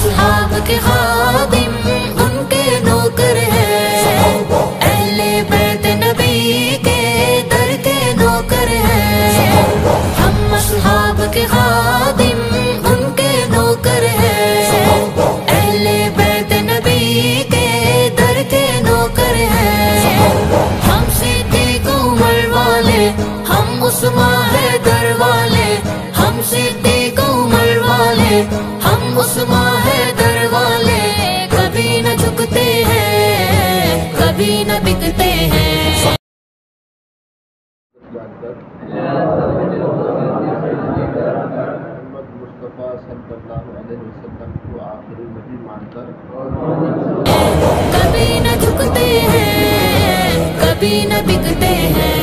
اصحاب کے خادم ان کے نوکر ہیں، اہل بیت نبی کے در کے نوکر ہیں، ہم اصحاب کے خادم ان کے نوکر ہیں، اہل بیت نبی کے در کے نوکر ہیں، ہم صدیق عمر والے، ہم عثمان حیدر والے، ہم صدیق عمر والے، ہم عثمان حیدر والے، کبھی نہ جھکتے ہیں، کبھی نہ بکتے ہیں۔ محمد مصطفیٰ صلی اللہ علیہ وسلم کو آخری نبی مان کر کبھی نہ جھکتے ہیں، کبھی نہ بکتے ہیں۔